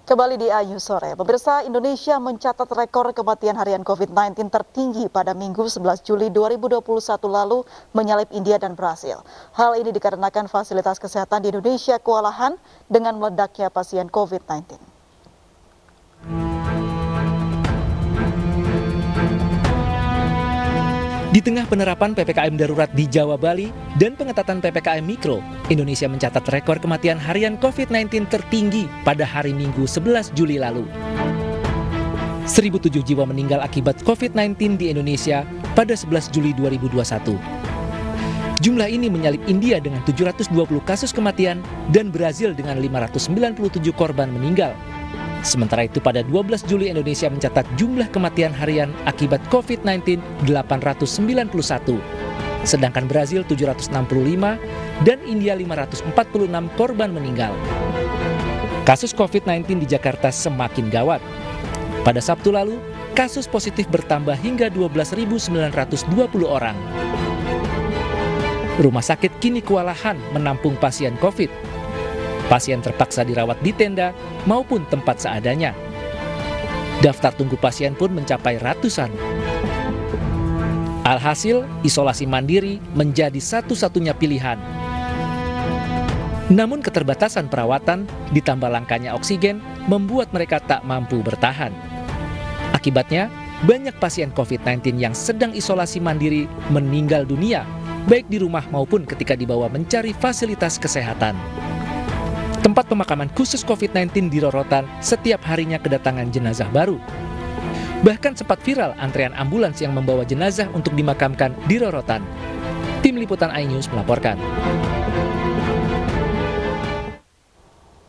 Kembali di Ayu Sore, pemirsa, Indonesia mencatat rekor kematian harian COVID-19 tertinggi pada Minggu 11 Juli 2021 lalu menyalip India dan Brasil. Hal ini dikarenakan fasilitas kesehatan di Indonesia kewalahan dengan meledaknya pasien COVID-19. Di tengah penerapan PPKM darurat di Jawa, Bali, dan pengetatan PPKM Mikro, Indonesia mencatat rekor kematian harian COVID-19 tertinggi pada hari Minggu 11 Juli lalu. 1.007 jiwa meninggal akibat COVID-19 di Indonesia pada 11 Juli 2021. Jumlah ini menyalip India dengan 720 kasus kematian dan Brasil dengan 597 korban meninggal. Sementara itu pada 12 Juli Indonesia mencatat jumlah kematian harian akibat COVID-19 891, sedangkan Brasil 765 dan India 546 korban meninggal. Kasus COVID-19 di Jakarta semakin gawat. Pada Sabtu lalu, kasus positif bertambah hingga 12.920 orang. Rumah sakit kini kewalahan menampung pasien COVID. Pasien terpaksa dirawat di tenda maupun tempat seadanya. Daftar tunggu pasien pun mencapai ratusan. Alhasil, isolasi mandiri menjadi satu-satunya pilihan. Namun keterbatasan perawatan ditambah langkanya oksigen membuat mereka tak mampu bertahan. Akibatnya, banyak pasien COVID-19 yang sedang isolasi mandiri meninggal dunia, baik di rumah maupun ketika dibawa mencari fasilitas kesehatan. Tempat pemakaman khusus COVID-19 di Rorotan setiap harinya kedatangan jenazah baru. Bahkan sempat viral antrean ambulans yang membawa jenazah untuk dimakamkan di Rorotan. Tim Liputan iNews melaporkan.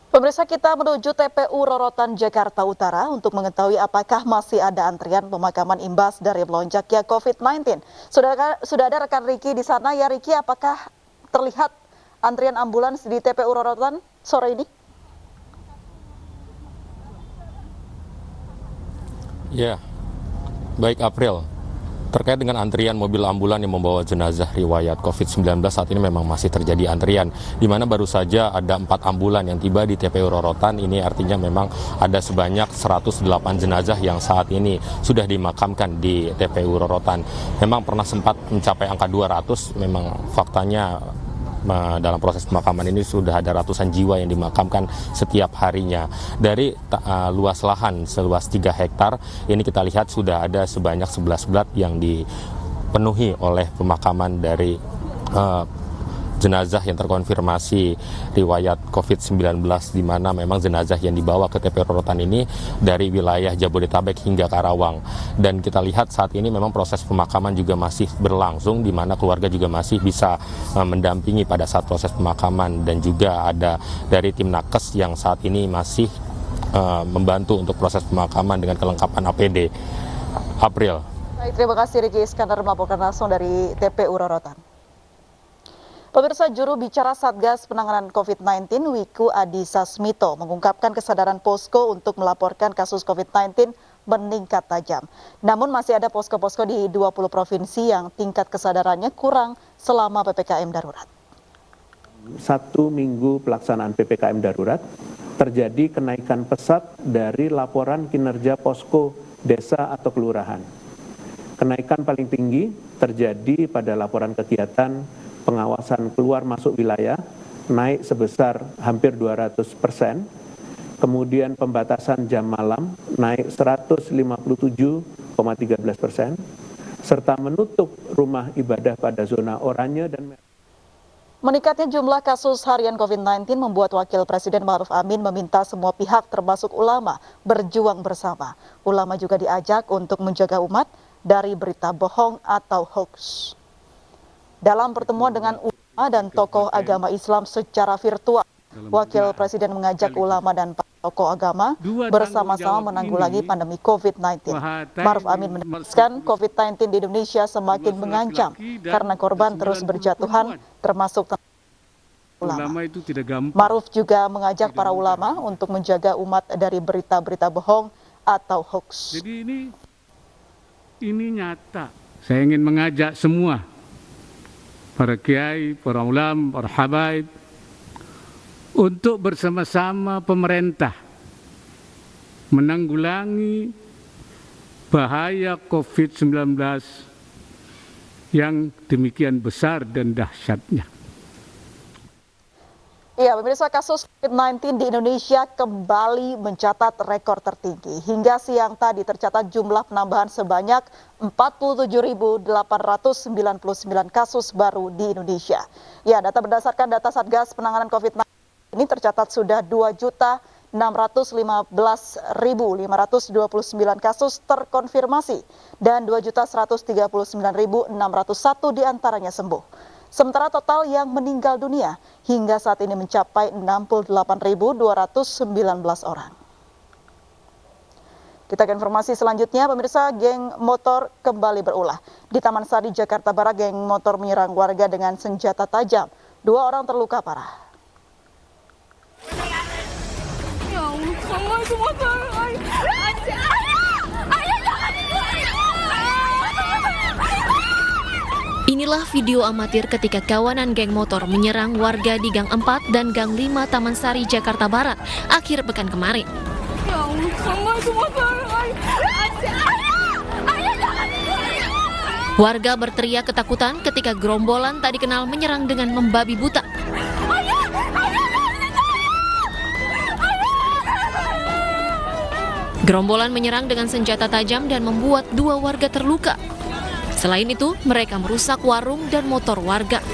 Pemirsa, kita menuju TPU Rorotan, Jakarta Utara untuk mengetahui apakah masih ada antrian pemakaman imbas dari melonjaknya COVID-19. Sudah ada rekan Riki di sana. Ya Riki, apakah terlihat antrian ambulans di TPU Rorotan sore ini? Ya, baik April. Terkait dengan antrian mobil ambulan yang membawa jenazah riwayat COVID-19 saat ini memang masih terjadi antrian, di mana baru saja ada 4 ambulan yang tiba di TPU Rorotan. Ini artinya memang ada sebanyak 108 jenazah yang saat ini sudah dimakamkan di TPU Rorotan. Memang pernah sempat mencapai angka 200, memang faktanya dalam proses pemakaman ini sudah ada ratusan jiwa yang dimakamkan setiap harinya. Dari luas lahan seluas 3 hektar, ini kita lihat sudah ada sebanyak 11 blat yang dipenuhi oleh pemakaman dari jenazah yang terkonfirmasi riwayat COVID-19, di mana memang jenazah yang dibawa ke TPU Rorotan ini dari wilayah Jabodetabek hingga Karawang. Dan kita lihat saat ini memang proses pemakaman juga masih berlangsung, di mana keluarga juga masih bisa mendampingi pada saat proses pemakaman, dan juga ada dari tim Nakes yang saat ini masih membantu untuk proses pemakaman dengan kelengkapan APD. April. Baik, terima kasih Riki Iskandar melaporkan langsung dari TPU Rorotan. Pemirsa, juru bicara Satgas Penanganan COVID-19 Wiku Adhisa Smito mengungkapkan kesadaran posko untuk melaporkan kasus COVID-19 meningkat tajam. Namun masih ada posko-posko di 20 provinsi yang tingkat kesadarannya kurang selama PPKM darurat. 1 minggu pelaksanaan PPKM darurat, terjadi kenaikan pesat dari laporan kinerja posko desa atau kelurahan. Kenaikan paling tinggi terjadi pada laporan kegiatan pengawasan keluar masuk wilayah, naik sebesar hampir 200%, kemudian pembatasan jam malam naik 157,13%, serta menutup rumah ibadah pada zona oranye dan merah. Meningkatnya jumlah kasus harian COVID-19 membuat Wakil Presiden Ma'ruf Amin meminta semua pihak termasuk ulama berjuang bersama. Ulama juga diajak untuk menjaga umat dari berita bohong atau hoax. Dalam pertemuan dengan ulama dan tokoh agama Islam secara virtual, Wakil Presiden mengajak ulama dan tokoh agama bersama-sama menanggulangi pandemi COVID-19. Ma'ruf Amin menegaskan COVID-19 di Indonesia semakin mengancam karena korban terus berjatuhan, termasuk ulama. Ma'ruf juga mengajak para ulama untuk menjaga umat dari berita-berita bohong atau hoax. Jadi ini nyata. Saya ingin mengajak semua para kiai, para ulama, para habaib untuk bersama-sama pemerintah menanggulangi bahaya COVID-19 yang demikian besar dan dahsyatnya. Ya, pemirsa, kasus COVID-19 di Indonesia kembali mencatat rekor tertinggi. Hingga siang tadi tercatat jumlah penambahan sebanyak 47.899 kasus baru di Indonesia. Ya, berdasarkan data Satgas Penanganan COVID-19 ini tercatat sudah 2.615.529 kasus terkonfirmasi dan 2.139.601 diantaranya sembuh. Sementara total yang meninggal dunia hingga saat ini mencapai 68.219 orang. Kita ke informasi selanjutnya, pemirsa, geng motor kembali berulah. Di Taman Sari, Jakarta Barat, geng motor menyerang warga dengan senjata tajam. 2 orang terluka parah. Inilah video amatir ketika kawanan geng motor menyerang warga di Gang 4 dan Gang 5 Taman Sari, Jakarta Barat akhir pekan kemarin. Warga berteriak ketakutan ketika gerombolan tak dikenal menyerang dengan membabi buta. Gerombolan menyerang dengan senjata tajam dan membuat 2 warga terluka. Selain itu, mereka merusak warung dan motor warga.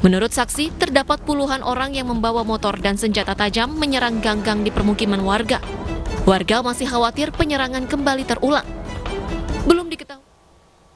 Menurut saksi, terdapat puluhan orang yang membawa motor dan senjata tajam menyerang gang-gang di permukiman warga. Warga masih khawatir penyerangan kembali terulang. Belum diketahui.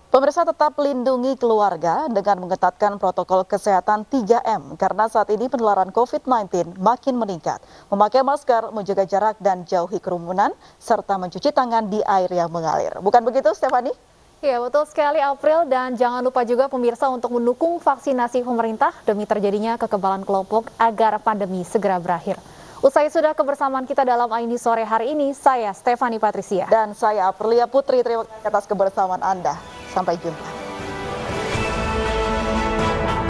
Pemirsa, tetap lindungi keluarga dengan mengetatkan protokol kesehatan 3M karena saat ini penularan COVID-19 makin meningkat. Memakai masker, menjaga jarak dan jauhi kerumunan, serta mencuci tangan di air yang mengalir. Bukan begitu, Stefani? Ya, betul sekali, April. Dan jangan lupa juga pemirsa untuk mendukung vaksinasi pemerintah demi terjadinya kekebalan kelompok agar pandemi segera berakhir. Usai sudah kebersamaan kita dalam Aini Sore hari ini, saya Stefani Patricia. Dan saya Aprilia Putri, terima kasih atas kebersamaan Anda. Sampai jumpa.